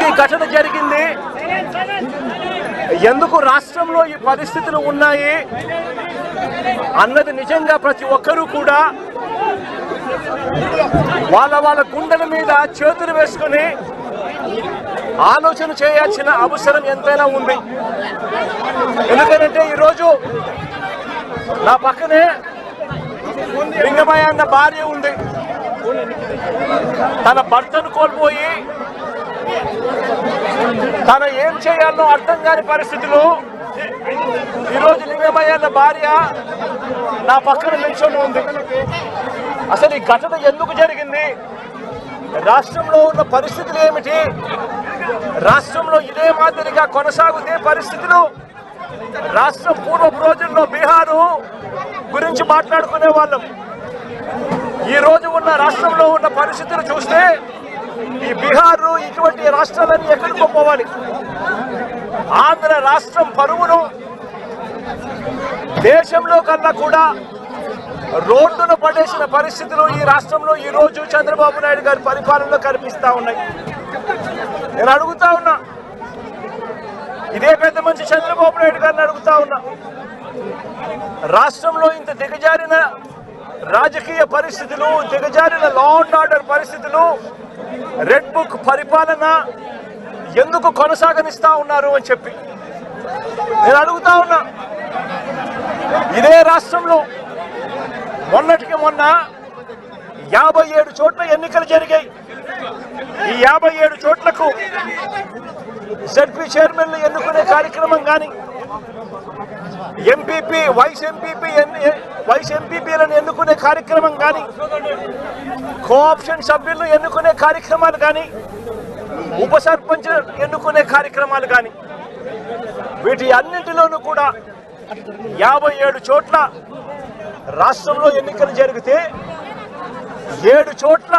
ఈ ఘటన జరిగింది, ఎందుకు రాష్ట్రంలో ఈ పరిస్థితులు ఉన్నాయి అన్నది నిజంగా ప్రతి ఒక్కరూ కూడా వాళ్ళ గుండెల మీద చేతులు వేసుకుని ఆలోచన చేయాల్సిన అవసరం ఎంతైనా ఉంది. ఎందుకంటే ఈరోజు నా పక్కనే లింగమయ్య అన్న భార్య ఉంది. తన భర్తను కోల్పోయి తన ఏం చేయాలో అర్థం కాని పరిస్థితులు ఈరోజు లింగమయ్య అన్న భార్య నా పక్కన నిల్చొని ఉంది. అసలు ఈ ఘటన ఎందుకు జరిగింది, రాష్ట్రంలో ఉన్న పరిస్థితులు ఏమిటి, రాష్ట్రంలో ఇదే మాదిరిగా కొనసాగుతే పరిస్థితులు రాష్ట్రం పూర్వపు రోజుల్లో బీహారు గురించి మాట్లాడుకునే వాళ్ళం. ఈ రోజు ఉన్న రాష్ట్రంలో ఉన్న పరిస్థితులు చూస్తే ఈ బీహారు ఇటువంటి రాష్ట్రాలన్నీ ఎక్కడికి పోవాలి. ఆంధ్ర రాష్ట్రం పరువును దేశంలో కన్నా కూడా రోడ్డును పడేసిన పరిస్థితులు ఈ రాష్ట్రంలో ఈ రోజు చంద్రబాబు నాయుడు గారి పరిపాలనలో కనిపిస్తా ఉన్నాయి. నేను అడుగుతా ఉన్నా, ఇదే పెద్ద మనిషి చంద్రబాబు నాయుడు గారిని అడుగుతా ఉన్నా, రాష్ట్రంలో ఇంత దిగజారిన రాజకీయ పరిస్థితులు, దిగజారిన లా అండ్ ఆర్డర్ పరిస్థితులు, రెడ్ బుక్ పరిపాలన ఎందుకు కొనసాగనిస్తా ఉన్నారు అని చెప్పి నేను అడుగుతా ఉన్నా. ఇదే రాష్ట్రంలో మొన్నటికి మొన్న 57 చోట్ల ఎన్నికలు జరిగాయి. ఈ 57 చోట్లకు జడ్పీ చైర్మన్లు ఎన్నుకునే కార్యక్రమం కానీ, ఎంపీపీ వైస్ ఎంపీపీలను ఎన్నుకునే కార్యక్రమం కానీ, కోఆప్షన్ సభ్యులను ఎన్నుకునే కార్యక్రమాలు కానీ, ఉప సర్పంచ్ ఎన్నుకునే కార్యక్రమాలు కానీ, వీటి అన్నింటిలోనూ కూడా 57 చోట్ల రాష్ట్రంలో ఎన్నికలు జరిగితే 7 చోట్ల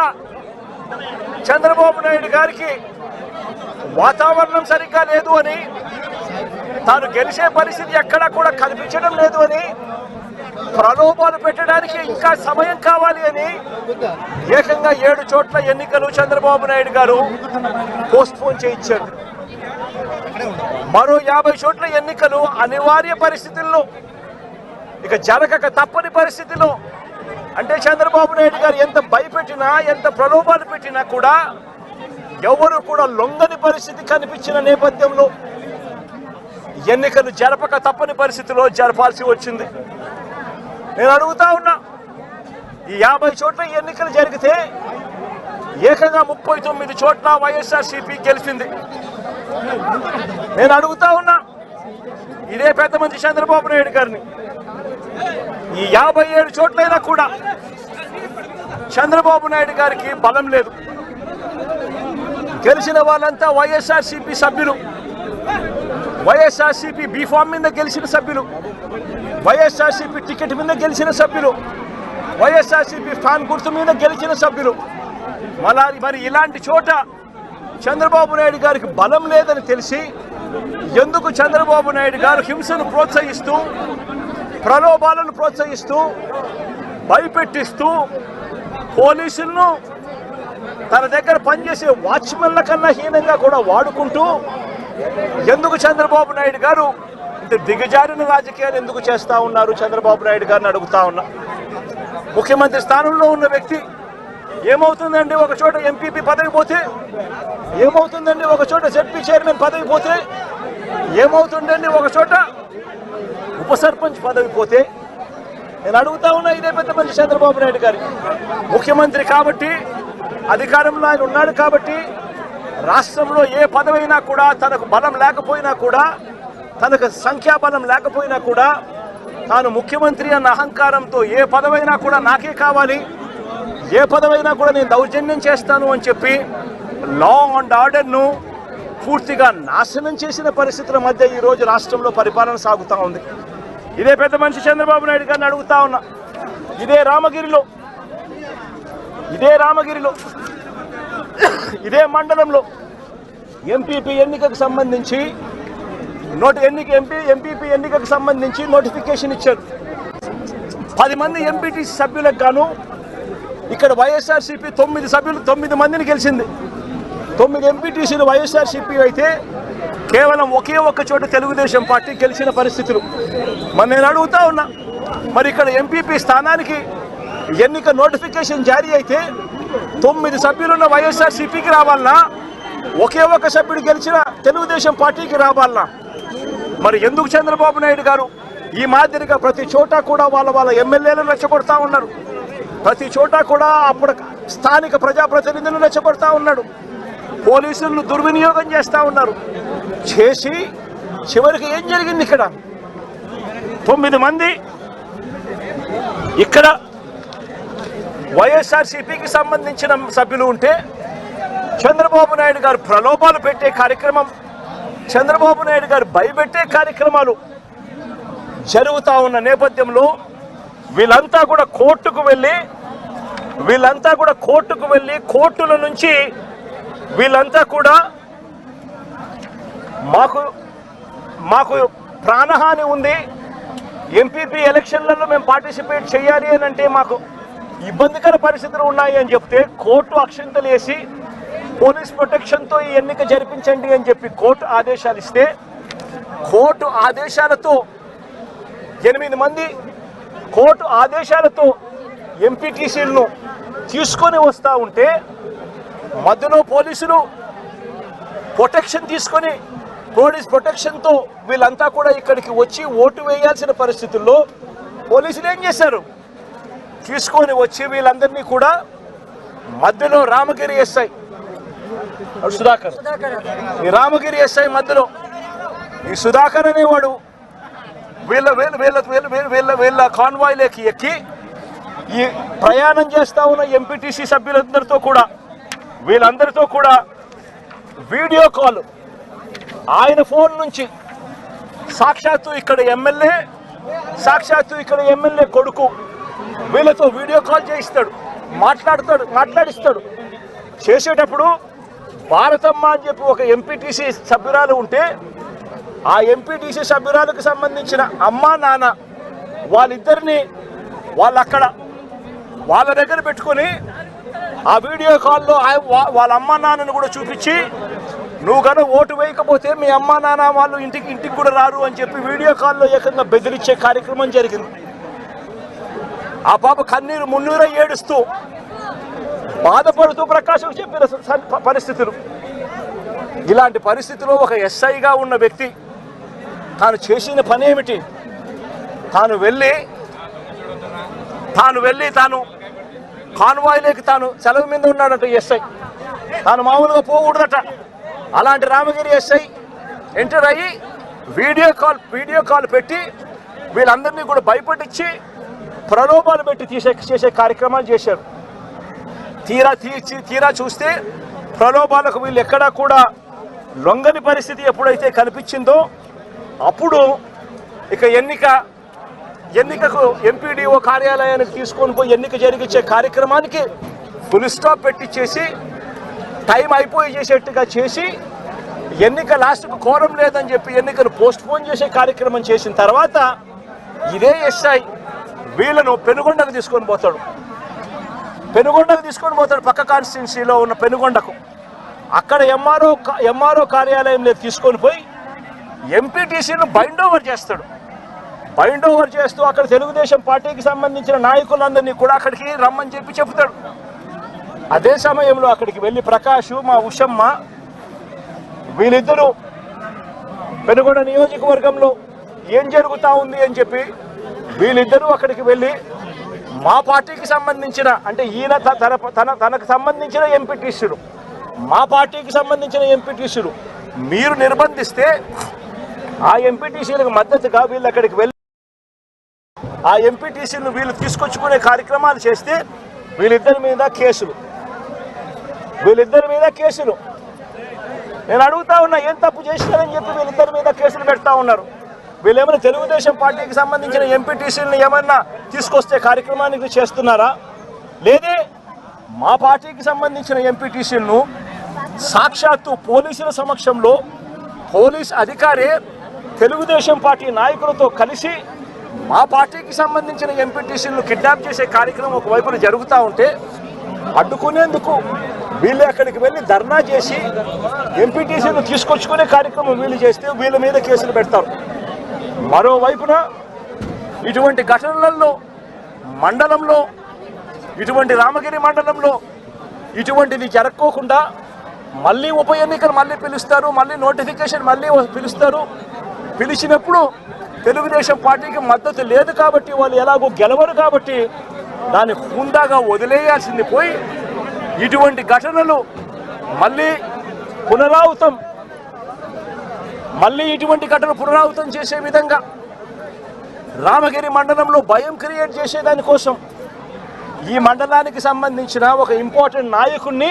చంద్రబాబు నాయుడు గారికి వాతావరణం సరిగ్గా లేదు అని, తాను గెలిచే పరిస్థితి ఎక్కడా కూడా కనిపించడం లేదు అని, ప్రలోభాలు పెట్టడానికి ఇంకా సమయం కావాలి అని ఏకంగా 7 చోట్ల ఎన్నికలు చంద్రబాబు నాయుడు గారు పోస్ట్పోన్ చేయించారు. మరో 50 చోట్ల ఎన్నికలు అనివార్య పరిస్థితుల్లో, ఇక జరగక తప్పని పరిస్థితిలో, అంటే చంద్రబాబు నాయుడు గారు ఎంత భయపెట్టినా ఎంత ప్రలోభాలు పెట్టినా కూడా ఎవరు కూడా లొంగని పరిస్థితి కనిపించిన నేపథ్యంలో ఎన్నికలు జరపక తప్పని పరిస్థితిలో జరపాల్సి వచ్చింది. నేను అడుగుతా ఉన్నా, ఈ 50 చోట్ల ఎన్నికలు జరిగితే ఏకంగా 39 చోట్ల వైఎస్ఆర్సీపీ గెలిచింది. నేను అడుగుతా ఉన్నా ఇదే పెద్ద మంత్రి చంద్రబాబు నాయుడు గారిని, ఈ 57 చోట్లైనా కూడా చంద్రబాబు నాయుడు గారికి బలం లేదు. గెలిచిన వాళ్ళంతా వైఎస్ఆర్సీపీ సభ్యులు, వైఎస్ఆర్సీపీ బీఫామ్ మీద గెలిచిన సభ్యులు, వైఎస్ఆర్సీపీ టికెట్ మీద గెలిచిన సభ్యులు, వైఎస్ఆర్సీపీ ఫ్యాన్ గుర్తు మీద గెలిచిన సభ్యులు. మరి ఇలాంటి చోట చంద్రబాబు నాయుడు గారికి బలం లేదని తెలిసి ఎందుకు చంద్రబాబు నాయుడు గారు హింసను ప్రోత్సహిస్తూ, ప్రలోభాలను ప్రోత్సహిస్తూ, భయపెట్టిస్తూ, పోలీసులను తన దగ్గర పనిచేసే వాచ్మెన్ల కన్నా హీనంగా కూడా వాడుకుంటూ ఎందుకు చంద్రబాబు నాయుడు గారు ఇంత దిగజారిన రాజకీయాలు ఎందుకు చేస్తా ఉన్నారు చంద్రబాబు నాయుడు గారిని అడుగుతా ఉన్నా. ముఖ్యమంత్రి స్థానంలో ఉన్న వ్యక్తి ఏమవుతుందండి ఒక చోట ఎంపీపీ పదవి పోతే, ఏమవుతుందండి ఒక చోట జడ్పీ చైర్మన్ పదవి పోతే, ఏమవుతుందండి ఒక చోట ఉప సర్పంచ్ పదవి పోతే. నేను అడుగుతా ఉన్నా ఇదే పెద్ద మనిషి చంద్రబాబు నాయుడు గారి, ముఖ్యమంత్రి కాబట్టి, అధికారంలో ఆయన ఉన్నాడు కాబట్టి, రాష్ట్రంలో ఏ పదవైనా కూడా తనకు బలం లేకపోయినా కూడా, తనకు సంఖ్యాబలం లేకపోయినా కూడా, తాను ముఖ్యమంత్రి అన్న అహంకారంతో ఏ పదవైనా కూడా నాకే కావాలి, ఏ పదవైనా కూడా నేను దౌర్జన్యం చేస్తాను అని చెప్పి లా అండ్ ఆర్డర్ను పూర్తిగా నాశనం చేసిన పరిస్థితుల మధ్య ఈరోజు రాష్ట్రంలో పరిపాలన సాగుతూ ఉంది. ఇదే పెద్ద మనిషి చంద్రబాబు నాయుడు గారిని అడుగుతా ఉన్నా, ఇదే రామగిరిలో ఇదే మండలంలో ఎంపీపీ ఎన్నికకు సంబంధించి ఎంపీపీ ఎన్నికకు సంబంధించి నోటిఫికేషన్ ఇచ్చారు. 10 మంది ఎంపీటీసీ సభ్యులకు గాను ఇక్కడ వైఎస్ఆర్సీపీ 9 మందిని గెలిచింది. 9 ఎంపీటీసీలు వైఎస్ఆర్సీపీ అయితే కేవలం ఒకే ఒక్క చోట తెలుగుదేశం పార్టీ గెలిచిన పరిస్థితులు. మరి నేను అడుగుతా ఉన్నా, మరి ఇక్కడ ఎంపీపీ స్థానానికి ఎన్నిక నోటిఫికేషన్ జారీ అయితే 9 సభ్యులున్న వైఎస్ఆర్సీపీకి రావాలన్నా, ఒకే ఒక్క సభ్యుడు గెలిచిన తెలుగుదేశం పార్టీకి రావాలన్నా? మరి ఎందుకు చంద్రబాబు నాయుడు గారు ఈ మాదిరిగా ప్రతి చోట కూడా వాళ్ళ ఎమ్మెల్యేలను రెచ్చగొడతా ఉన్నారు, ప్రతి చోట కూడా అప్పుడు స్థానిక ప్రజాప్రతినిధులను రెచ్చగొడతా ఉన్నాడు, పోలీసులను దుర్వినియోగం చేస్తూ ఉన్నారు. చేసి చివరికి ఏం జరిగింది? ఇక్కడ 9 మంది ఇక్కడ వైఎస్ఆర్సీపీకి సంబంధించిన సభ్యులు ఉంటే చంద్రబాబు నాయుడు గారు ప్రలోభాలు పెట్టే కార్యక్రమం, చంద్రబాబు నాయుడు గారు భయపెట్టే కార్యక్రమాలు జరుగుతూ ఉన్న నేపథ్యంలో వీళ్ళంతా కూడా కోర్టుకు వెళ్ళి కోర్టుల నుంచి వీళ్ళంతా కూడా మాకు ప్రాణహాని ఉంది, ఎంపీపీ ఎలక్షన్లలో మేము పార్టిసిపేట్ చేయాలి అని అంటే మాకు ఇబ్బందికర పరిస్థితులు ఉన్నాయి అని చెప్తే కోర్టు అక్షింతలు వేసి పోలీస్ ప్రొటెక్షన్తో ఈ ఎన్నిక జరిపించండి అని చెప్పి కోర్టు ఆదేశాలు ఇస్తే, కోర్టు ఆదేశాలతో 8 మంది కోర్టు ఆదేశాలతో ఎంపీటీసీలను తీసుకొని వస్తూ ఉంటే మధ్యలో పోలీసులు ప్రొటెక్షన్ తీసుకొని పోలీస్ ప్రొటెక్షన్తో వీళ్ళంతా కూడా ఇక్కడికి వచ్చి ఓటు వేయాల్సిన పరిస్థితుల్లో పోలీసులు ఏం చేశారు? తీసుకొని వచ్చి వీళ్ళందరినీ కూడా మధ్యలో రామగిరి ఎస్ఐ సుధాకర్, ఈ రామగిరి ఎస్ఐ మధ్యలో ఈ సుధాకర్ అనేవాడు వీళ్ళ కాన్వాయ్లోకి ఎక్కి ఈ ప్రయాణం చేస్తా ఉన్న ఎంపీటీసీ వీళ్ళందరితో కూడా వీడియో కాల్ ఆయన ఫోన్ నుంచి సాక్షాత్తు ఇక్కడ ఎమ్మెల్యే కొడుకు వీళ్ళతో వీడియో కాల్ చేయిస్తాడు, మాట్లాడిస్తాడు. చేసేటప్పుడు భారతమ్మ అని చెప్పి ఒక ఎంపీటీసీ సభ్యురాలు ఉంటే ఆ ఎంపీటీసీ సభ్యురాలకు సంబంధించిన అమ్మా నాన్న వాళ్ళిద్దరిని వాళ్ళ దగ్గర పెట్టుకొని ఆ వీడియో కాల్లో వాళ్ళ అమ్మా నాన్నను కూడా చూపించి, నువ్వు కనుక ఓటు వేయకపోతే మీ అమ్మా నాన్న వాళ్ళు ఇంటికి కూడా రారు అని చెప్పి వీడియో కాల్లో ఏకంగా బెదిరించే కార్యక్రమం జరిగింది. ఆ పాప కన్నీరు మున్నీరు ఏడుస్తూ బాధపడుతూ ప్రకాశం చెప్పిన పరిస్థితులు. ఇలాంటి పరిస్థితిలో ఒక ఎస్ఐగా ఉన్న వ్యక్తి తాను చేసిన పని ఏమిటి? తాను కాన్వాయ్లోకి తాను సెలవు మీద ఉన్నాడట ఎస్ఐ, తాను మామూలుగా పోకూడదట. అలాంటి రామగిరి ఎస్ఐ ఎంటర్ అయ్యి వీడియో కాల్ పెట్టి వీళ్ళందరినీ కూడా భయపడించి ప్రలోభాలు పెట్టి చేసే కార్యక్రమాలు చేశారు. తీరా చూస్తే ప్రలోభాలకు వీళ్ళు ఎక్కడా కూడా లొంగని పరిస్థితి ఎప్పుడైతే కనిపించిందో అప్పుడు ఇక ఎన్నికకు ఎంపీడీఓ కార్యాలయానికి తీసుకొని పోయి ఎన్నిక జరిగించే కార్యక్రమానికి ఫుల్ స్టాప్ పెట్టించేసి టైం అయిపోయి చేసేట్టుగా చేసి ఎన్నిక లాస్ట్కు కోరం లేదని చెప్పి ఎన్నికను పోస్ట్పోన్ చేసే కార్యక్రమం చేసిన తర్వాత ఇదే ఎస్ఐ వీళ్ళను పెనుగొండకు తీసుకొని పోతాడు. పక్క కాన్స్టిట్యున్సీలో ఉన్న పెనుగొండకు. అక్కడ ఎంఆర్ఓ కార్యాలయంలో తీసుకొని పోయి ఎంపీటీసీను బైండ్ ఓవర్ చేస్తూ అక్కడ తెలుగుదేశం పార్టీకి సంబంధించిన నాయకులందరినీ కూడా అక్కడికి రమ్మని చెప్పి చెప్తాడు. అదే సమయంలో అక్కడికి వెళ్ళి ప్రకాష్, మా ఉషమ్మ వీళ్ళిద్దరూ పెనుగొండ నియోజకవర్గంలో ఏం జరుగుతూ ఉంది అని చెప్పి వీళ్ళిద్దరూ అక్కడికి వెళ్ళి మా పార్టీకి సంబంధించిన అంటే ఈయన తనకు సంబంధించిన ఎంపీటీసీలు, మా పార్టీకి సంబంధించిన ఎంపీటీసీలు మీరు నిర్బంధిస్తే ఆ ఎంపీటీసీలకు మద్దతుగా వీళ్ళు అక్కడికి వెళ్ళి ఆ ఎంపీటీసీలను వీళ్ళు తీసుకొచ్చుకునే కార్యక్రమాలు చేస్తే వీళ్ళిద్దరి మీద కేసులు. నేను అడుగుతా ఉన్నా, ఏం తప్పు చేసినారని చెప్పి వీళ్ళిద్దరి మీద కేసులు పెడతా ఉన్నారు. వీళ్ళేమైనా తెలుగుదేశం పార్టీకి సంబంధించిన ఎంపీటీసీలను ఏమన్నా తీసుకొస్తే కార్యక్రమానికి చేస్తున్నారా? లేదే మా పార్టీకి సంబంధించిన ఎంపీటీసీలను సాక్షాత్తు పోలీసుల సమక్షంలో పోలీస్ అధికారే తెలుగుదేశం పార్టీ నాయకులతో కలిసి మా పార్టీకి సంబంధించిన ఎంపీటీసీలను కిడ్నాప్ చేసే కార్యక్రమం ఒకవైపున జరుగుతూ ఉంటే అడ్డుకునేందుకు వీళ్ళు అక్కడికి వెళ్ళి ధర్నా చేసి ఎంపీటీసీలు తీసుకొచ్చుకునే కార్యక్రమం వీళ్ళు చేస్తే వీళ్ళ మీద కేసులు పెడతారు. మరోవైపున ఇటువంటి ఘటనలలో మండలంలో, ఇటువంటి రామగిరి మండలంలో ఇటువంటిది జరగకోకుండా మళ్ళీ ఉప ఎన్నికలు మళ్ళీ పిలుస్తారు, మళ్ళీ నోటిఫికేషన్ మళ్ళీ పిలుస్తారు. పిలిచినప్పుడు తెలుగుదేశం పార్టీకి మద్దతు లేదు కాబట్టి, వాళ్ళు ఎలాగో గెలవరు కాబట్టి దాన్ని హుందాగా వదిలేయాల్సింది పోయి ఇటువంటి ఘటనలు మళ్ళీ ఇటువంటి ఘటనలు పునరావృతం చేసే విధంగా రామగిరి మండలంలో భయం క్రియేట్ చేసేదానికోసం ఈ మండలానికి సంబంధించిన ఒక ఇంపార్టెంట్ నాయకుడిని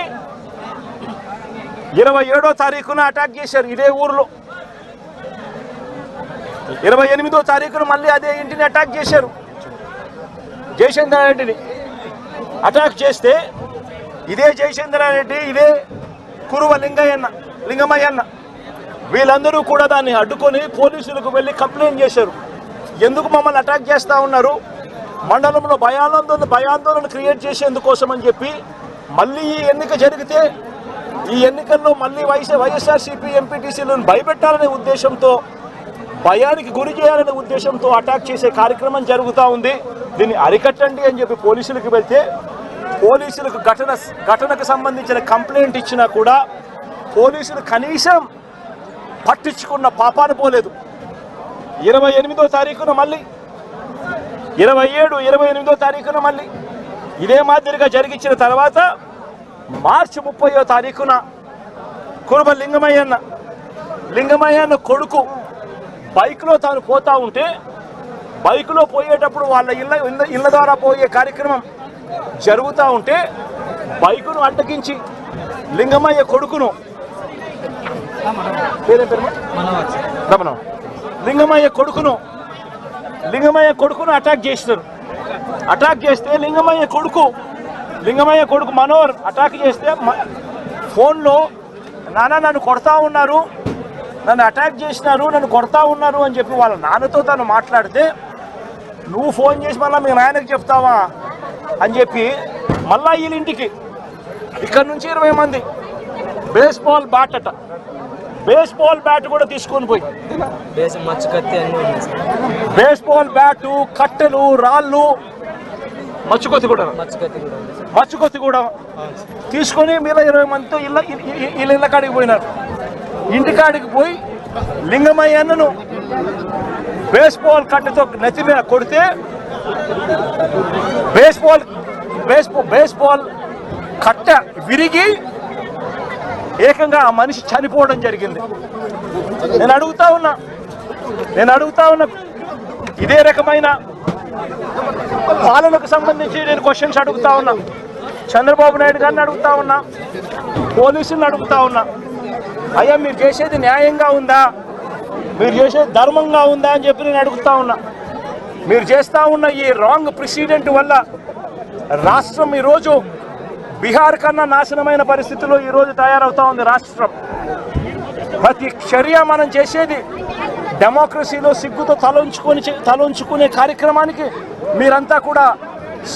27వ తారీఖున అటాక్ చేశారు. ఇదే ఊర్లో 28వ తారీఖున మళ్ళీ అదే ఇంటిని అటాక్ చేశారు. జయచంద్రారెడ్డిని అటాక్ చేస్తే ఇదే జయచంద్రారెడ్డి, ఇదే కురువ లింగమయ్యన్న వీళ్ళందరూ కూడా దాన్ని అడ్డుకొని పోలీసులకు వెళ్ళి కంప్లైంట్ చేశారు. ఎందుకు మమ్మల్ని అటాక్ చేస్తూ ఉన్నారు, మండలంలో భయాందోళన క్రియేట్ చేసేందుకోసం అని చెప్పి మళ్ళీ ఈ ఎన్నిక జరిగితే ఈ ఎన్నికల్లో మళ్ళీ వైఎస్ఆర్సీపీ ఎంపీటీసీలను భయపెట్టాలనే ఉద్దేశంతో, భయానికి గురి చేయాలనే ఉద్దేశంతో అటాక్ చేసే కార్యక్రమం జరుగుతూ ఉంది. దీన్ని అరికట్టండి అని చెప్పి పోలీసులకు వెళ్తే పోలీసులకు ఘటనకు సంబంధించిన కంప్లైంట్ ఇచ్చినా కూడా పోలీసులు కనీసం పట్టించుకున్న పాపాన పోలేదు. 28వ తారీఖున మళ్ళీ 28వ తారీఖున మళ్ళీ ఇదే మాదిరిగా జరిగించిన తర్వాత మార్చి 30వ తారీఖున కురుబ లింగమయ్యన్న కొడుకు బైక్లో తాను పోతా ఉంటే, బైక్లో పోయేటప్పుడు వాళ్ళ ఇళ్ళ ద్వారా పోయే కార్యక్రమం జరుగుతూ ఉంటే బైకును అడ్డగించి లింగమయ్య కొడుకును అటాక్ చేస్తారు. అటాక్ చేస్తే లింగమయ్య కొడుకు మనోహర్ అటాక్ చేస్తే ఫోన్లో నాన్న నన్ను కొడతా ఉన్నారు, నన్ను అటాక్ చేసినారు, నన్ను కొడతా ఉన్నారు అని చెప్పి వాళ్ళ నాన్నతో తను మాట్లాడితే, నువ్వు ఫోన్ చేసి మళ్ళీ మీ నాయనకు చెప్తావా అని చెప్పి మళ్ళా వీళ్ళింటికి ఇక్కడ నుంచి 20 మంది బేస్బాల్ బ్యాట్ కూడా తీసుకొని పోయి బేస్బాల్ బ్యాటు, కట్టెలు, రాళ్ళు, మచ్చుకొత్తి కూడా తీసుకొని మీలో 20 మందితో ఇళ్ళ కాడికి పోయినారు. ఇంటికాడికి పోయి లింగమయ్యన్నను బేస్బాల్ కట్టెతో నెత్తి మీద కొడితే బేస్బాల్ కట్ట విరిగి ఏకంగా ఆ మనిషి చనిపోవడం జరిగింది. నేను అడుగుతా ఉన్నా ఇదే రకమైన పాలనకు సంబంధించి నేను క్వశ్చన్స్ అడుగుతా ఉన్నా. చంద్రబాబు నాయుడు గారిని అడుగుతా ఉన్నా, పోలీసులను అడుగుతా ఉన్నా, అయ్యా మీరు చేసేది న్యాయంగా ఉందా, మీరు చేసేది ధర్మంగా ఉందా అని చెప్పి నేను అడుగుతా ఉన్నా. మీరు చేస్తూ ఉన్న ఈ రాంగ్ ప్రెసిడెంట్ వల్ల రాష్ట్రం ఈరోజు బీహార్ కన్నా నాశనమైన పరిస్థితుల్లో ఈరోజు తయారవుతా ఉంది రాష్ట్రం. ప్రతి చర్య మనం చేసేది డెమోక్రసీలో సిగ్గుతో తలంచుకునే కార్యక్రమానికి మీరంతా కూడా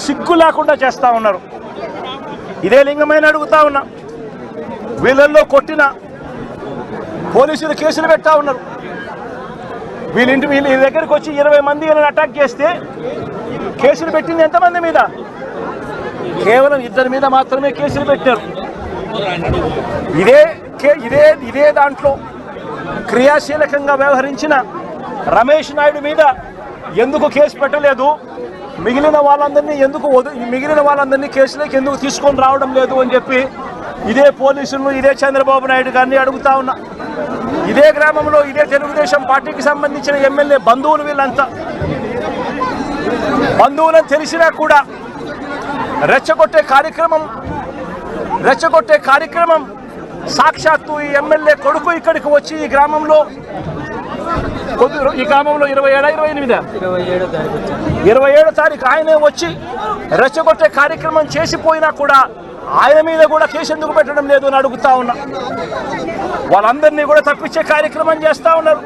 సిగ్గు లేకుండా చేస్తూ ఉన్నారు. ఇదే లింగమైన అడుగుతా ఉన్నా, వీళ్ళల్లో కొట్టిన పోలీసులు కేసులు పెడతా ఉన్నారు. వీళ్ళ దగ్గరికి వచ్చి 20 మంది అటాక్ చేస్తే కేసులు పెట్టింది ఎంతమంది మీద? కేవలం 2 మీద మాత్రమే కేసులు పెట్టారు. ఇదే దాంట్లో క్రియాశీలకంగా వ్యవహరించిన రమేష్ నాయుడు మీద ఎందుకు కేసు పెట్టలేదు, మిగిలిన వాళ్ళందరినీ కేసులోకి ఎందుకు తీసుకొని రావడం లేదు అని చెప్పి ఇదే పోలీసులను, ఇదే చంద్రబాబు నాయుడు గారిని అడుగుతా ఉన్నా. ఇదే గ్రామంలో ఇదే తెలుగుదేశం పార్టీకి సంబంధించిన ఎమ్మెల్యే బంధువులు, వీళ్ళంతా బంధువులను తెలిసినా కూడా రెచ్చగొట్టే కార్యక్రమం సాక్షాత్తు ఈ ఎమ్మెల్యే కొడుకు ఇక్కడికి వచ్చి ఈ గ్రామంలో 27 తారీఖు ఆయనే వచ్చి రెచ్చగొట్టే కార్యక్రమం చేసిపోయినా కూడా ఆయన మీద కూడా కేసు ఎందుకు పెట్టడం లేదు అని అడుగుతా ఉన్నా. వాళ్ళందరినీ కూడా తప్పించే కార్యక్రమం చేస్తూ ఉన్నారు.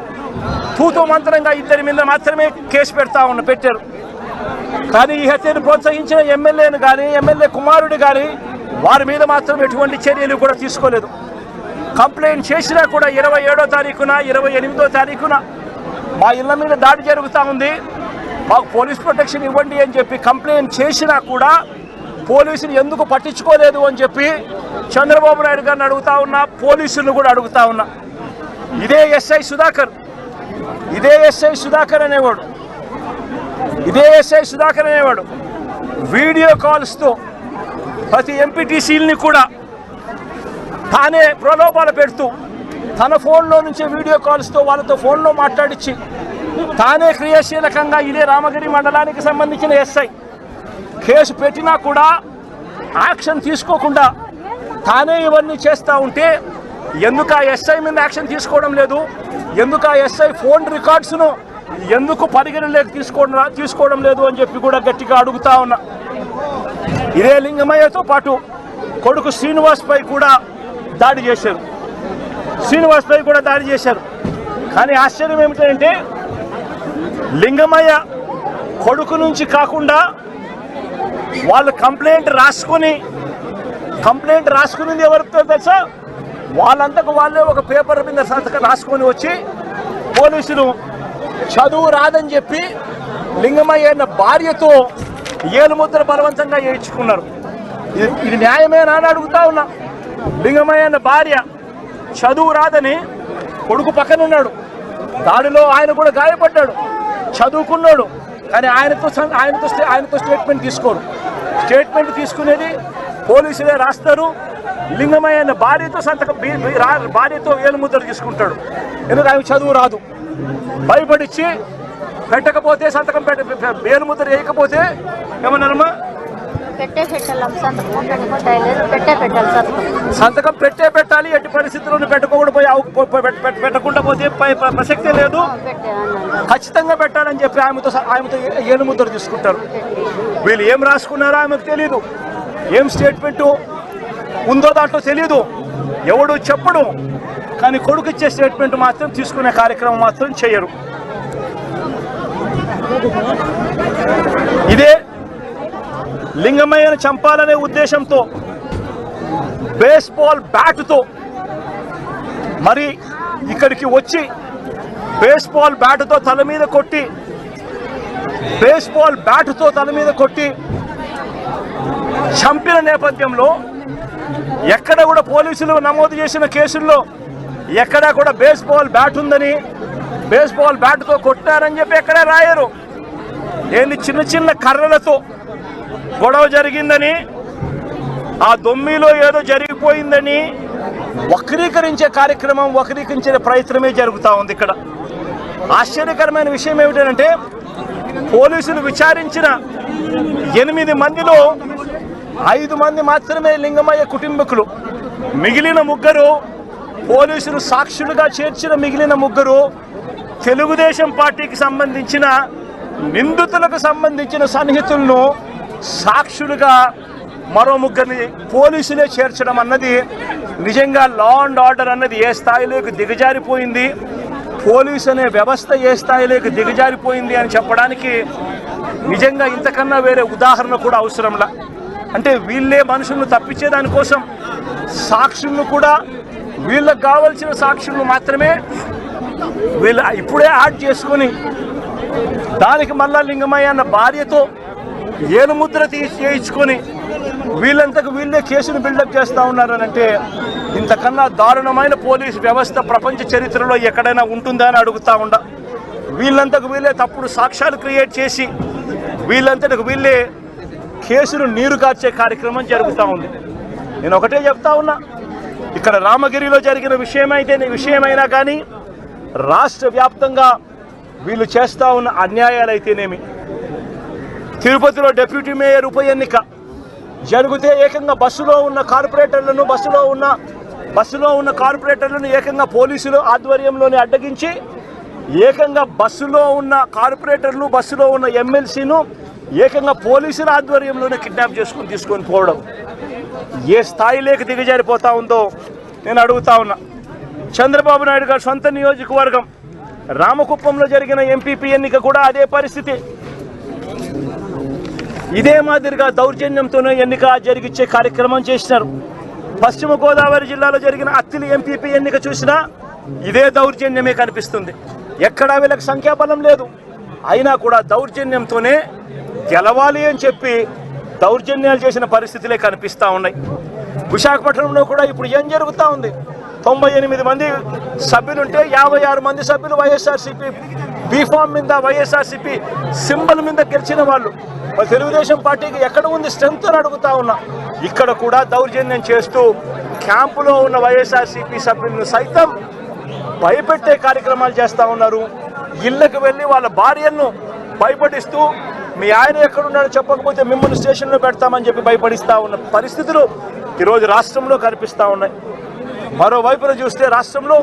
తూతూ మంత్రంగా 2 మీద మాత్రమే కేసు పెట్టారు. కానీ ఈ హత్యను ప్రోత్సహించిన ఎమ్మెల్యేను కానీ, ఎమ్మెల్యే కుమారుడు కానీ వారి మీద మాత్రం ఎటువంటి చర్యలు కూడా తీసుకోలేదు. కంప్లైంట్ చేసినా కూడా 27వ తారీఖున 28వ తారీఖున మా ఇళ్ల మీద దాడి జరుగుతూ ఉంది, మాకు పోలీస్ ప్రొటెక్షన్ ఇవ్వండి అని చెప్పి కంప్లైంట్ చేసినా కూడా పోలీసులు ఎందుకు పట్టించుకోలేదు అని చెప్పి చంద్రబాబు నాయుడు గారిని అడుగుతా ఉన్నా, పోలీసులను కూడా అడుగుతా ఉన్నా. ఇదే ఎస్ఐ సుధాకర్ అనేవాడు వీడియో కాల్స్తో ప్రతి ఎంపీటీసీలని కూడా తానే ప్రలోభాలు పెడుతూ తన ఫోన్లో నుంచి వీడియో కాల్స్తో వాళ్ళతో ఫోన్లో మాట్లాడించి తానే క్రియాశీలకంగా ఇదే రామగిరి మండలానికి సంబంధించిన ఎస్ఐ కేసు పెట్టినా కూడా యాక్షన్ తీసుకోకుండా తానే ఇవన్నీ చేస్తూ ఉంటే ఎందుకు ఆ ఎస్ఐ మీద యాక్షన్ తీసుకోవడం లేదు, ఎందుకు ఆ ఎస్ఐ ఫోన్ రికార్డ్స్ను ఎందుకు పరిగణలోకి తీసుకోవడం లేదు అని చెప్పి కూడా గట్టిగా అడుగుతా ఉన్నా. ఇదే లింగమయ్యతో పాటు కొడుకు శ్రీనివాస్పై కూడా దాడి చేశారు. కానీ ఆశ్చర్యం ఏమిటంటే లింగమయ్య కొడుకు నుంచి కాకుండా వాళ్ళు కంప్లైంట్ రాసుకునింది ఎవరితో తెలుసా? వాళ్ళంతకు వాళ్ళే ఒక పేపర్ మీద సంతకం రాసుకొని వచ్చి పోలీసులు చదువు రాదని చెప్పి లింగమయ్య అన్న భార్యతో ఏలుముద్ర బలవంతంగా చేయించుకున్నారు. ఇది న్యాయమేనా అని అడుగుతా ఉన్నా. లింగమయ్య అన్న భార్య చదువు రాదని కొడుకు పక్కన ఉన్నాడు, దాడిలో ఆయన కూడా గాయపడ్డాడు, చదువుకున్నాడు, కానీ ఆయనతో స్టేట్మెంట్ తీసుకోరు. స్టేట్మెంట్ తీసుకునేది పోలీసులే రాస్తారు. లింగమయ్య అన్న భార్యతో ఏలుముద్ర తీసుకుంటాడు. ఎందుకు ఆయన చదువు రాదు, భయపడిచ్చి పెట్టకపోతే సంతకం ఏలుముద్ర వేయకపోతే ఏమన్నారమ్మా? సంతకం పెట్టాలి. ఎట్టి పరిస్థితుల్లో పెట్టకుండా పోతే ప్రసక్తే లేదు, ఖచ్చితంగా పెట్టాలని చెప్పి ఆమెతో ఏలుముద్ర తీసుకుంటారు. వీళ్ళు ఏం రాసుకున్నారో ఆమెకు తెలీదు, ఏం స్టేట్మెంట్ ఉందో దాంట్లో తెలీదు, ఎవడు చెప్పడు. కానీ కొడుకు ఇచ్చే స్టేట్మెంట్ మాత్రం తీసుకునే కార్యక్రమం మాత్రం చేయరు. ఇదే లింగమయ్యను చంపాలనే ఉద్దేశంతో బేస్బాల్ బ్యాటుతో మరి ఇక్కడికి వచ్చి బేస్బాల్ బ్యాటుతో తల మీద కొట్టి చంపిన నేపథ్యంలో ఎక్కడ కూడా పోలీసులు నమోదు చేసిన కేసుల్లో ఎక్కడా కూడా బేస్బాల్ బ్యాట్ ఉందని, బేస్బాల్ బ్యాట్తో కొట్టారని చెప్పి ఎక్కడా రాయరు. ఏంది చిన్న కర్రలతో గొడవ జరిగిందని, ఆ దొమ్మిలో ఏదో జరిగిపోయిందని వక్రీకరించే ప్రయత్నమే జరుగుతూ ఉంది. ఇక్కడ ఆశ్చర్యకరమైన విషయం ఏమిటంటే పోలీసులు విచారించిన 8 మందిలో 5 మంది మాత్రమే లింగమయ్య కుటుంబకులు. మిగిలిన 3 పోలీసులు సాక్షులుగా చేర్చిన మిగిలిన 3 తెలుగుదేశం పార్టీకి సంబంధించిన నిందితులకు సంబంధించిన సన్నిహితులను సాక్షులుగా మరో 3 పోలీసులే చేర్చడం అన్నది నిజంగా లా అండ్ ఆర్డర్ అన్నది ఏ స్థాయిలోకి దిగజారిపోయింది, పోలీసు అనే వ్యవస్థ ఏ స్థాయిలోకి దిగజారిపోయింది అని చెప్పడానికి నిజంగా ఇంతకన్నా వేరే ఉదాహరణ కూడా అవసరంలా. అంటే వీళ్ళే మనుషులను తప్పించేదానికోసం సాక్షులను కూడా వీళ్ళకు కావలసిన సాక్షులను మాత్రమే వీళ్ళు ఇప్పుడే యాడ్ చేసుకొని దానికి మళ్ళా లింగమయ్య అన్న భార్యతో ఏలుముద్ర చేయించుకొని వీళ్ళంతకు వీళ్ళే కేసును బిల్డప్ చేస్తూ ఉన్నారనంటే ఇంతకన్నా దారుణమైన పోలీసు వ్యవస్థ ప్రపంచ చరిత్రలో ఎక్కడైనా ఉంటుందా అని అడుగుతా ఉండ. వీళ్ళంతకు వీళ్ళే తప్పుడు సాక్ష్యాలు క్రియేట్ చేసి వీళ్ళంతకు వీళ్ళే కేసును నీరు కార్చే కార్యక్రమం జరుగుతూ ఉంది. నేను ఒకటే చెప్తా ఉన్నా, ఇక్కడ రామగిరిలో జరిగిన విషయమైనా కానీ రాష్ట్ర వ్యాప్తంగా వీళ్ళు చేస్తూ ఉన్న అన్యాయాలైతేనేమి, తిరుపతిలో డిప్యూటీ మేయర్ ఉప ఎన్నిక జరిగితే ఏకంగా బస్సులో ఉన్న కార్పొరేటర్లను ఏకంగా పోలీసులు ఆధ్వర్యంలోనే అడ్డగించి ఏకంగా బస్సులో ఉన్న కార్పొరేటర్లు బస్సులో ఉన్న ఎమ్మెల్సీను ఏకంగా పోలీసుల ఆధ్వర్యంలోనే కిడ్నాప్ తీసుకొని పోవడం ఏ స్థాయిలోకి దిగజారిపోతా ఉందో నేను అడుగుతా ఉన్నా. చంద్రబాబు నాయుడు గారి సొంత నియోజకవర్గం రామకుప్పంలో జరిగిన ఎంపీపీ ఎన్నిక కూడా అదే పరిస్థితి. ఇదే మాదిరిగా దౌర్జన్యంతోనే ఎన్నిక జరిగించే కార్యక్రమం చేసినారు. పశ్చిమ గోదావరి జిల్లాలో జరిగిన అత్తిలి ఎంపీపీ ఎన్నిక చూసినా ఇదే దౌర్జన్యమే కనిపిస్తుంది. ఎక్కడా వీళ్ళకి సంఖ్యాబలం లేదు, అయినా కూడా దౌర్జన్యంతోనే గెలవాలి అని చెప్పి దౌర్జన్యాలు చేసిన పరిస్థితులే కనిపిస్తూ ఉన్నాయి. విశాఖపట్నంలో కూడా ఇప్పుడు ఏం జరుగుతూ ఉంది? 98 మంది సభ్యులుంటే 56 మంది సభ్యులు వైఎస్ఆర్సీపీ బీఫామ్ మీద, వైఎస్ఆర్సీపీ సింబల్ మీద గెలిచిన వాళ్ళు. తెలుగుదేశం పార్టీకి ఎక్కడ ఉంది స్ట్రెంత్ అని అడుగుతా ఉన్నా. ఇక్కడ కూడా దౌర్జన్యం చేస్తూ క్యాంపులో ఉన్న వైఎస్ఆర్సీపీ సభ్యులను సైతం భయపెట్టే కార్యక్రమాలు చేస్తూ ఉన్నారు. ఇళ్లకు వెళ్ళి వాళ్ళ భార్యలను భయపడిస్తూ మీ ఆయన ఎక్కడున్నాడో చెప్పకపోతే మిమ్మల్ని స్టేషన్లో పెడతామని చెప్పి భయపడిస్తూ ఉన్న పరిస్థితులు ఈరోజు రాష్ట్రంలో కనిపిస్తూ ఉన్నాయి. మరోవైపున చూస్తే రాష్ట్రంలో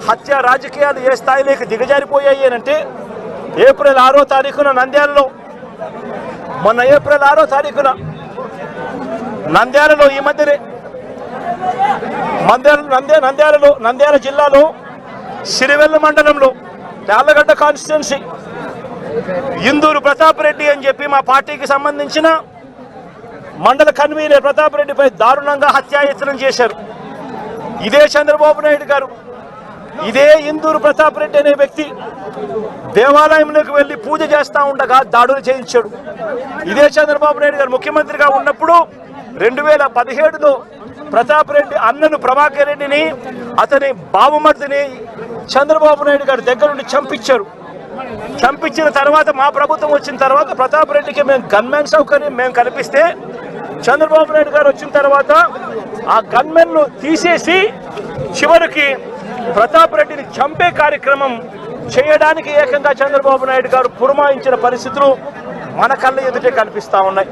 హత్య రాజకీయాలు ఏ స్థాయిలోకి దిగజారిపోయాయి అంటే ఏప్రిల్ 6వ తారీఖున నంద్యాలలో, మొన్న ఏప్రిల్ 6వ తారీఖున నంద్యాలలో, ఈ మధ్యనే నంద్యాల జిల్లాలో సిరివెల్ల మండలంలో యార్లగడ్డ కాన్స్టిట్యున్సీ ఇందూరు ప్రతాప్ రెడ్డి అని చెప్పి మా పార్టీకి సంబంధించిన మండల కన్వీనర్ ప్రతాప్ రెడ్డిపై దారుణంగా హత్యాయత్నం చేశారు. ఇదే చంద్రబాబు నాయుడు గారు, ఇదే ఇందూరు ప్రతాప్ రెడ్డి అనే వ్యక్తి దేవాలయంలోకి వెళ్ళి పూజ చేస్తూ ఉండగా దాడులు చేయించాడు. ఇదే చంద్రబాబు నాయుడు గారు ముఖ్యమంత్రిగా ఉన్నప్పుడు 2017లో ప్రతాప్ రెడ్డి అన్నను ప్రభాకర్ రెడ్డిని, అతని బావమర్దిని చంద్రబాబు నాయుడు గారి దగ్గర నుండి చంపించారు. చంపించిన తర్వాత మా ప్రభుత్వం వచ్చిన తర్వాత ప్రతాప్ రెడ్డికి మేము గన్మెన్ సౌకర్యం మేము కల్పిస్తే, చంద్రబాబు నాయుడు గారు వచ్చిన తర్వాత ఆ గన్మెన్ను తీసేసి చివరికి ప్రతాప్ రెడ్డిని చంపే కార్యక్రమం చేయడానికి ఏకంగా చంద్రబాబు నాయుడు గారు పురమాయించిన పరిస్థితులు మన కళ్ళ ఎదుటే కనిపిస్తూ ఉన్నాయి.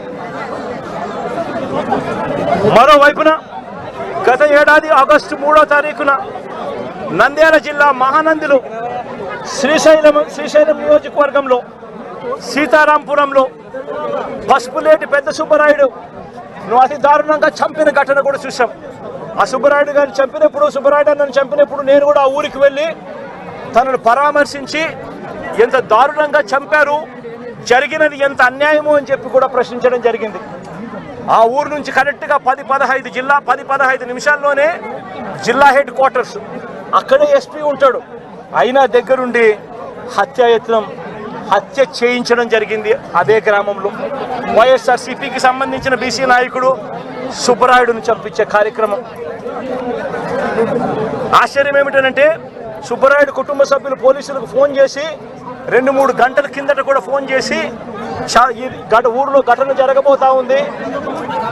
మరోవైపున గత ఏడాది ఆగస్టు 3వ తారీఖున నంద్యాల జిల్లా మహానందిలో శ్రీశైలం నియోజకవర్గంలో సీతారాంపురంలో పసుపులేటి పెద్ద సుబ్బరాయుడు అతి దారుణంగా చంపిన ఘటన కూడా చూసాం. ఆ సుబ్బరాయుడు గారిని చంపినప్పుడు, సుబ్బరాయుడు నన్ను చంపినప్పుడు నేను కూడా ఆ ఊరికి వెళ్ళి తనను పరామర్శించి ఎంత దారుణంగా చంపారు, జరిగినది ఎంత అన్యాయము అని చెప్పి కూడా ప్రశ్నించడం జరిగింది. ఆ ఊరు నుంచి కరెక్ట్గా 10-15 నిమిషాల్లోనే జిల్లా హెడ్ క్వార్టర్స్, అక్కడే ఎస్పీ ఉంటాడు. అయినా దగ్గరుండి హత్య చేయించడం జరిగింది. అదే గ్రామంలో వైఎస్ఆర్సీపీకి సంబంధించిన బీసీ నాయకుడు సుబ్బరాయుడును చంపించే కార్యక్రమం. ఆశ్చర్యం ఏమిటంటే సుబ్బరాయుడు కుటుంబ సభ్యులు పోలీసులకు ఫోన్ చేసి 2-3 గంటల కిందట కూడా ఫోన్ చేసి ఊరిలో ఘటన జరగబోతా ఉంది,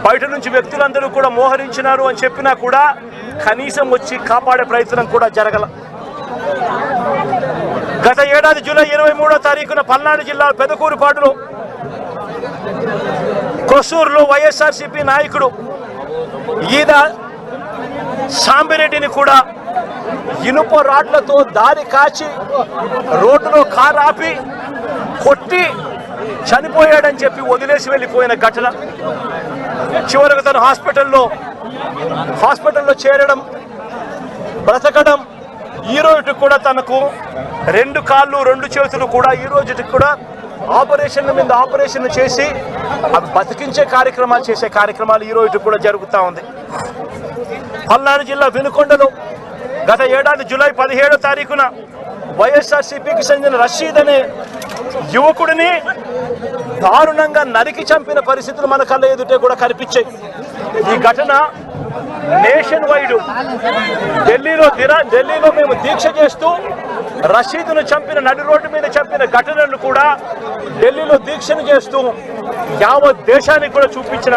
బయట నుంచి వ్యక్తులందరూ కూడా మోహరించినారు అని చెప్పినా కూడా కనీసం వచ్చి కాపాడే ప్రయత్నం కూడా జరగల. గత ఏడాది జూలై 23వ తారీఖున పల్నాడు జిల్లా పెదకూరుపాడులో కొసూరులో వైఎస్ఆర్సీపీ నాయకుడు ఈద సాంబిరెడ్డిని కూడా ఇనుప రాడ్లతో దారి కాచి రోడ్డులో కారు ఆపి కొట్టి చనిపోయాడని చెప్పి వదిలేసి వెళ్ళిపోయిన ఘటన. చివరకు తను హాస్పిటల్లో చేరడం, బ్రతకడం, ఈ రోజుకి కూడా తనకు 2 కాళ్ళు 2 చేతులు కూడా ఈ రోజుకి కూడా ఆపరేషన్ చేసి అవి బతికించే కార్యక్రమాలు చేసే కార్యక్రమాలు ఈ రోజుకి కూడా జరుగుతూ ఉంది. పల్నాడు జిల్లా వినుకొండలో గత ఏడాది జూలై 17వ తారీఖున వైఎస్ఆర్సీపీకి చెందిన రషీద్ అనే యువకుడిని దారుణంగా నరికి చంపిన పరిస్థితులు మన కళ్ళ ఎదుటే కూడా కనిపించాయి. ఈ ఘటన నేషన్ వైడ్ ఢిల్లీలో మేము దీక్ష చేస్తూ రషీదును చంపిన, నడి రోడ్డు మీద చంపిన ఘటనను కూడా ఢిల్లీలో దీక్షను చేస్తూ యావత్ దేశానికి కూడా చూపించిన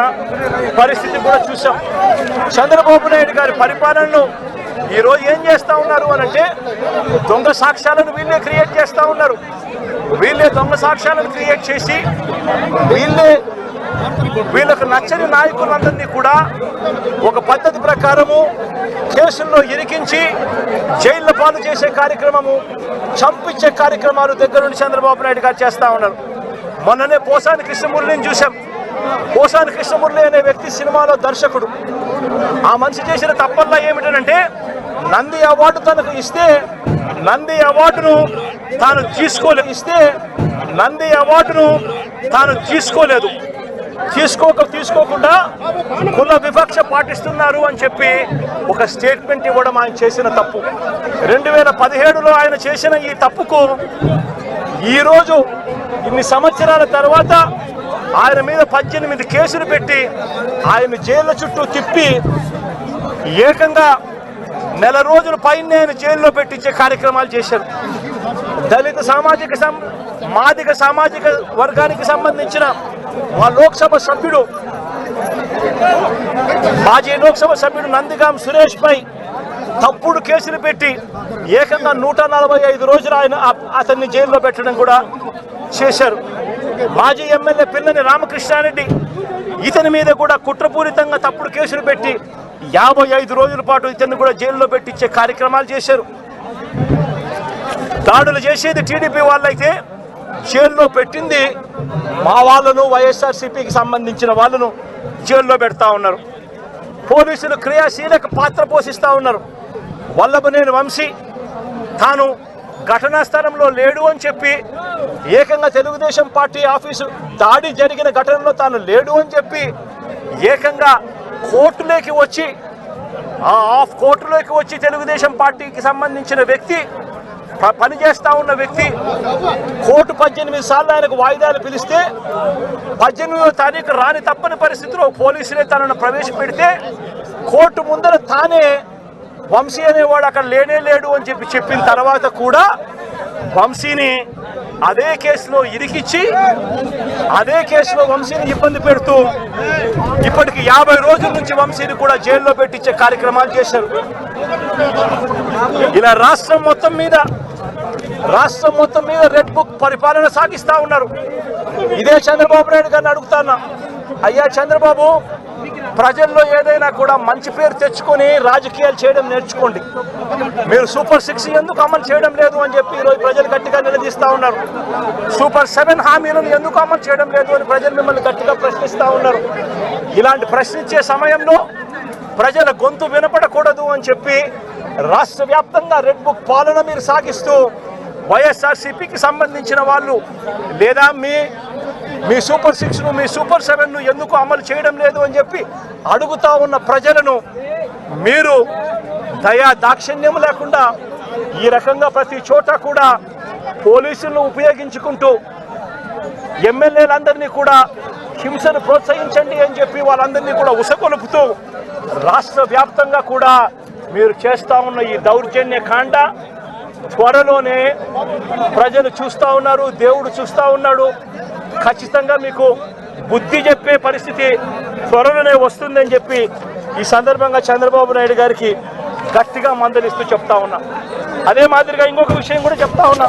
పరిస్థితి కూడా చూసాం. చంద్రబాబు నాయుడు గారి పరిపాలనలో ఈరోజు ఏం చేస్తూ ఉన్నారు అనంటే దొంగ సాక్ష్యాలను వీళ్ళే క్రియేట్ చేస్తూ ఉన్నారు. వీళ్ళే దొంగ సాక్ష్యాలను క్రియేట్ చేసి వీళ్ళకు నచ్చని నాయకులందరినీ కూడా ఒక పద్ధతి ప్రకారము కేసుల్లో ఇరికించి జైళ్ల పాలు చేసే కార్యక్రమము, చంపించే కార్యక్రమాలు దగ్గర నుండి చంద్రబాబు నాయుడు గారు చేస్తూ ఉన్నారు. మొన్ననే పోసాని కృష్ణమురళిని చూసాం. పోసాని కృష్ణమురళి అనే వ్యక్తి సినిమాలో దర్శకుడు. ఆ మనిషి చేసిన తప్పల్లా ఏమిటంటే నంది అవార్డు తనకు ఇస్తే నంది అవార్డును తాను తీసుకోలేదు. తీసుకోకుండా కుల వివక్ష పాటిస్తున్నారు అని చెప్పి ఒక స్టేట్మెంట్ ఇవ్వడం ఆయన చేసిన తప్పు. 2017లో ఆయన చేసిన ఈ తప్పుకు ఈరోజు ఇన్ని సంవత్సరాల తర్వాత ఆయన మీద 18 కేసులు పెట్టి ఆయన జైళ్ళ చుట్టూ తిప్పి ఏకంగా నెల రోజుల పైన ఆయన జైల్లో పెట్టించే కార్యక్రమాలు చేశారు. దళిత మాదిగ సామాజిక వర్గానికి సంబంధించిన మా లోక్సభ సభ్యుడు మాజీ లోక్సభ సభ్యుడు నందిగాం సురేష్ పై తప్పుడు కేసులు పెట్టి ఏకంగా 145 రోజులు అతన్ని జైల్లో పెట్టడం కూడా చేశారు. మాజీ ఎమ్మెల్యే పిల్లని రామకృష్ణారెడ్డి ఇతని మీద కూడా కుట్రపూరితంగా తప్పుడు కేసులు పెట్టి 55 రోజుల పాటు ఇతన్ని కూడా జైల్లో పెట్టించే కార్యక్రమాలు చేశారు. దాడులు చేసేది టీడీపీ వాళ్ళైతే జైల్లో పెట్టింది మా వాళ్ళను, వైఎస్ఆర్సీపీకి సంబంధించిన వాళ్ళను జైల్లో పెడతా ఉన్నారు. పోలీసులు క్రియాశీలక పాత్ర పోషిస్తూ ఉన్నారు. వల్లభనేని వంశీ తాను ఘటనా స్థలంలో లేడు అని చెప్పి ఏకంగా తెలుగుదేశం పార్టీ ఆఫీసు దాడి జరిగిన ఘటనలో తాను లేడు అని చెప్పి ఏకంగా కోర్టులోకి వచ్చి తెలుగుదేశం పార్టీకి సంబంధించిన వ్యక్తి పనిచేస్తా ఉన్న వ్యక్తి కోర్టు 18 సార్లు ఆయనకు వాయిదాలు పిలిస్తే 18వ తారీఖు రాని తప్పని పరిస్థితిలో పోలీసులే తనను ప్రవేశపెడితే కోర్టు ముందర తానే వంశీ అనేవాడు అక్కడ లేడు అని చెప్పిన తర్వాత కూడా వంశీని అదే కేసులో ఇరికిచ్చి అదే కేసులో వంశీని ఇబ్బంది పెడుతూ ఇప్పటికి 50 రోజుల నుంచి వంశీని కూడా జైల్లో పెట్టించే కార్యక్రమాలు చేశారు. ఇలా రాష్ట్రం మొత్తం మీద రెడ్ బుక్ పరిపాలన సాగిస్తా ఉన్నారు. ఇదే చంద్రబాబు నాయుడు గారిని అడుగుతానా, అయ్యా చంద్రబాబు, ప్రజల్లో ఏదైనా కూడా మంచి పేరు తెచ్చుకొని రాజకీయాలు చేయడం నేర్చుకోండి. మీరు సూపర్ 6 ఎందుకు అమలు చేయడం లేదు అని చెప్పి ఈరోజు ప్రజలు గట్టిగా నిలదీస్తూ ఉన్నారు. సూపర్ 7 హామీలను ఎందుకు అమలు చేయడం లేదు అని ప్రజలు మిమ్మల్ని గట్టిగా ప్రశ్నిస్తూ ఉన్నారు. ఇలాంటి ప్రశ్నించే సమయంలో ప్రజల గొంతు వినపడకూడదు అని చెప్పి రాష్ట్ర వ్యాప్తంగా రెడ్ బుక్ పాలన మీరు సాగిస్తూ వైఎస్ఆర్సీపీకి సంబంధించిన వాళ్ళు లేదా మీ సూపర్ 6ను మీ సూపర్ 7ను ఎందుకు అమలు చేయడం లేదు అని చెప్పి అడుగుతా ఉన్న ప్రజలను మీరు దాక్షిణ్యం లేకుండా ఈ రకంగా ప్రతి చోట కూడా పోలీసులను ఉపయోగించుకుంటూ ఎమ్మెల్యేలందరినీ కూడా హింసను ప్రోత్సహించండి అని చెప్పి వాళ్ళందరినీ కూడా ఉసగొలుపుతూ రాష్ట్ర వ్యాప్తంగా కూడా మీరు చేస్తూ ఉన్న ఈ దౌర్జన్య కాండ త్వరలోనే ప్రజలు చూస్తూ ఉన్నారు, దేవుడు చూస్తూ ఉన్నాడు. ఖచ్చితంగా మీకు బుద్ధి చెప్పే పరిస్థితి త్వరలోనే వస్తుందని చెప్పి ఈ సందర్భంగా చంద్రబాబు నాయుడు గారికి గట్టిగా మందలిస్తూ చెప్తా ఉన్నా. అదే మాదిరిగా ఇంకొక విషయం కూడా చెప్తా ఉన్నా.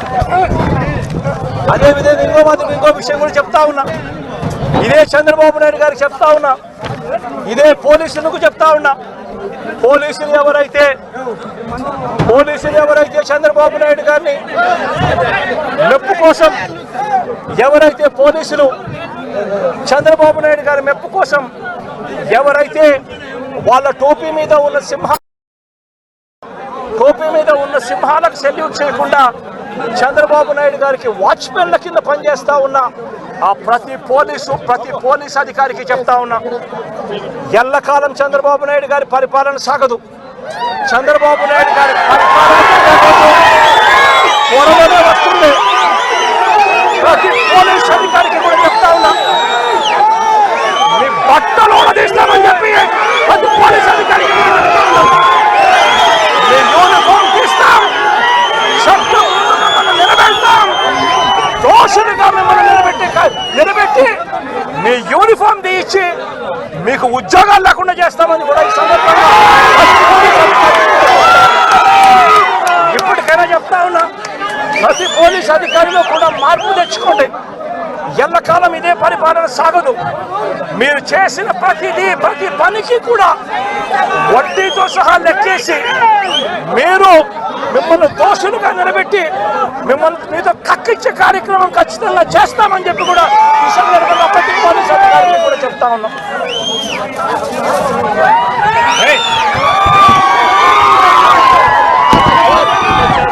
ఇంకో విషయం కూడా చెప్తా ఉన్నా. ఇదే చంద్రబాబు నాయుడు గారికి చెప్తా ఉన్నా, ఇదే పోలీసులకు చెప్తా ఉన్నా. పోలీసులు ఎవరైతే చంద్రబాబు నాయుడు గారిని మెప్పు కోసం చంద్రబాబు నాయుడు గారి మెప్పు కోసం ఎవరైతే వాళ్ళ టోపీ మీద ఉన్న సింహాలకు సెల్యూట్ చేయకుండా చంద్రబాబు నాయుడు గారికి వాచ్మెన్ల కింద పనిచేస్తా ఉన్న ఆ ప్రతి పోలీస్ అధికారికి చెప్తా ఉన్నా, ఎల్లకాలం చంద్రబాబు నాయుడు గారి పరిపాలన సాగదు. చంద్రబాబు నాయుడు గారి పరిపాలన త్వరలోనే వస్తుంది. ప్రతి పోలీస్ అధికారికి కూడా చెప్తా ఉన్నా, మీ బట్టలు తీస్తామని చెప్పి ప్రతి పోలీస్ అధికారికి మీ యూనిఫామ్ తీస్తాం, నిలబెడతాం, దోషులుగా మిమ్మల్ని నిలబెట్టి మీ యూనిఫామ్ తీయించి మీకు ఉద్యోగాలు లేకుండా చేస్తామని కూడా ఈ సందర్భంగా ఇప్పటికైనా చెప్తా ఉన్నా, ప్రతి పోలీస్ అధికారిలో కూడా మార్పు తెచ్చుకోండి. ఎల్లకాలం ఇదే పరిపాలన సాగదు. మీరు చేసిన ప్రతి పనికి కూడా వడ్డీతో సహా లెక్కేసి మిమ్మల్ని దోషులుగా నిలబెట్టి మీతో కక్కించే కార్యక్రమం ఖచ్చితంగా చేస్తామని చెప్పి కూడా ఈ సందర్భంగా ప్రతి పోలీస్ అధికారులు కూడా చెప్తా ఉన్నాం.